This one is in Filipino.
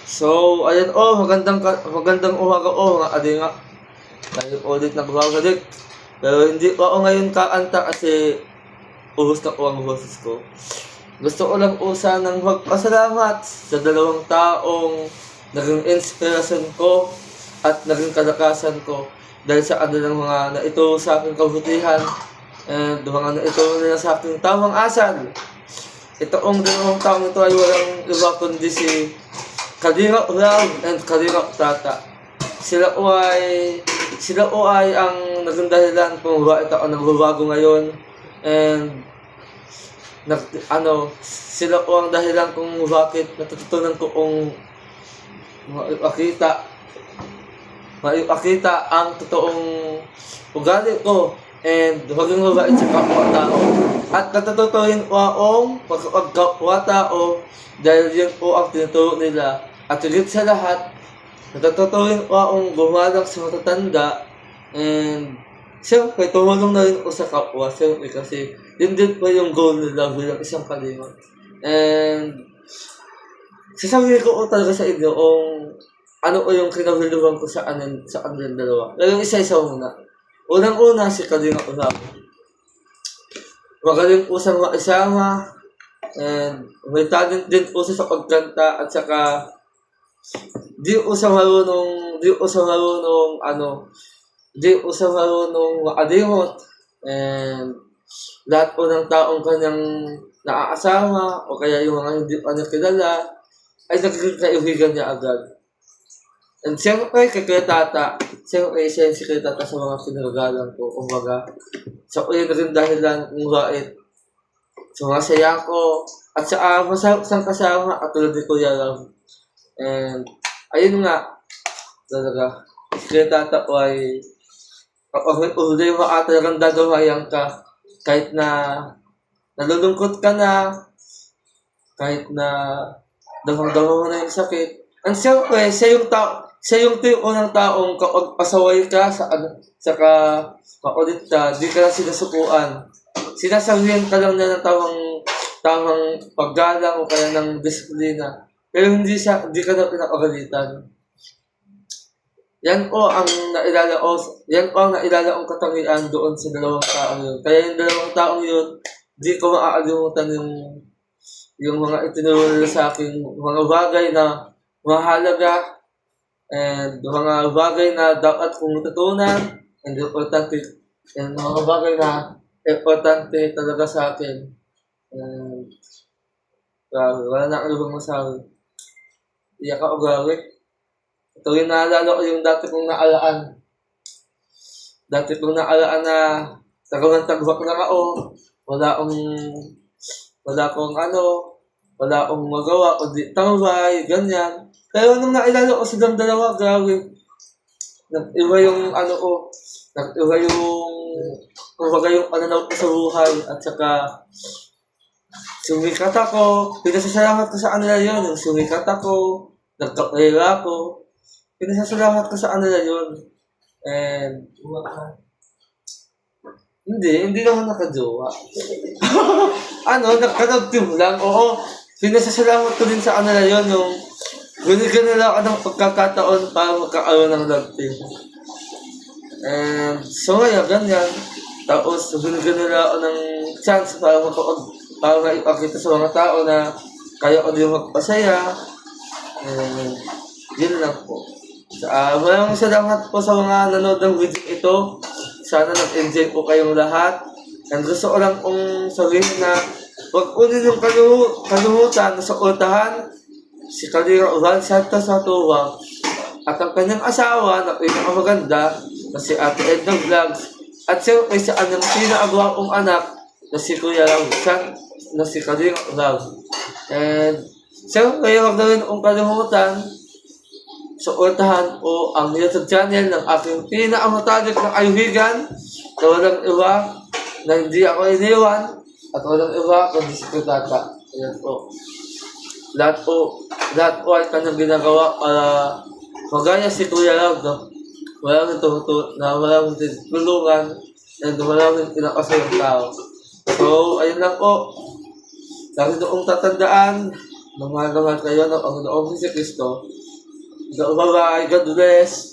So, ayan magandang umaga mga adinga. Tayo ulit nagbabalik. Pero hindi pa ako ngayon kaanta kasi uhos na ko ang boses ko. Gusto ko lang sanang magpasalamat sa dalawang taong naging inspirasyon ko at naging kalakasan ko dahil sa kanilang mga naituro sa aking kabutihan and mga naituro nila sa aking tamang asal. Itong dalawang taong ito ay walang iba kundi si Kalingap Round and Kalingap Tata. Sila o ay ang naging dahilan kung bakit ako nagbabago ngayon and sila o ang dahilan kung bakit natutunan ko kung maipakita ang totoong ugali ko and maging mabait sa kapwa-tao. At natututuhin ko ang pagkakapwa-tao dahil yun po ang tinuturo nila. At higit sa lahat, natututuhin ko ang gumalang sa matatanda and siyempre tumulong na rin ako sa kapwa. Siyempre kasi yun din po yung goal nila bilang isang kalinga. And sasabihin ko talaga sa inyo kung ano ko yung kinahulugan ko sa kanilang dalawa. Pero yung isa-isa muna. Unang-una si Kalingap Round. Magaling po sa mga isama and may talent din po sa pagkanta at saka di po sa marunong makalimot and lahat po ng taong kanyang naaasama o kaya yung mga hindi pa niya kilala ay nagiging kaibigan niya agad. And siyempre kay Kuya Tata, siyempre isa yung si Kuya Tata sa mga pinagagalang ko, kumbaga sa ko yun rin dahilan kung bakit sa mga saya ko at sa masarap sang kasama at tulad ni Kuya Ram. And ayun nga, talaga, si Kuya Tata ko ay kapag may ulo yung mga talagang dadawayan ka kahit na nalulungkot ka na, kahit na damang-damang mo na yung sakit. And siyempre, siya yung unang taong kapag pasaway ka saka makulit ka, di ka na sinasukuan. Sinasabihan ka lang niya ng tamang paggalang o kaya ng disiplina. Pero hindi ka na pinakagalitan. Yan po ang nailala kong katangian doon sa dalawang taong yun. Kaya yung dalawang taong yun, di ko maaalimutan yung mga itinuro nila sa akin, mga bagay na mahalaga and mga bagay na dapat kong matutunan and importante and mga bagay na importante talaga sa akin. And wala na akong ibang masabi. Iyak ako gawi. Ito yung naalala ko yung dati kong naalaan. Dati kong naalaan na tagang tagbak lang ako. Wala akong magawa, kundi tambay, ganyan. Pero nung nailala ko silang dalawa, grabe. Nag-iba yung nag-iba yung pananaw ko sa buhay. At saka, sumikat ako. Pinasasalamat ko sa kanila yun. Yung sumikat ako, nagkapera ako. Pinasasalamat ko sa kanila yun. And, hindi naman nakajowa. Nagka-love lang. Oo, pinasasalamat ko din sa kanila yun. Yung binigyan nila ako ng pagkakataon para magkakaroon ng love team. And so ngayon, ganyan. Tapos binigyan nila ako ng chance para maipakita sa mga tao na kaya ko din magpasaya. And yun lang po. Maraming salamat po sa mga nanood ng video ito. Sana nag-enjoy po kayong lahat. And gusto ko lang kong sabihin na huwag po ninyong kalimutan na sa ultahan si Kalingap Round Santos Satuwang at ang kanyang asawa na pinakamaganda na si Ate Edna Vlogs at siyempre sa kanyang pinakagwapong anak na si Kuya Ram na si Kalingap Round. And siyempre huwag na rin kong kalimutan sa ultahan o ang YouTube channel ng aking pinakamatalik na kaibigan na walang iba na hindi ako iniwan at walang iba kundi si Kuya Tata. Ayan po. Lahat po ay kanyang ginagawa para magaya si Kuya Ram, no? Walang tulungan and walang pinakasayang tao. So, ayun lang po. Lagi noong tatandaan Mahal kayo ng Panginoong Hesus Kristo. Bye-bye. God bless.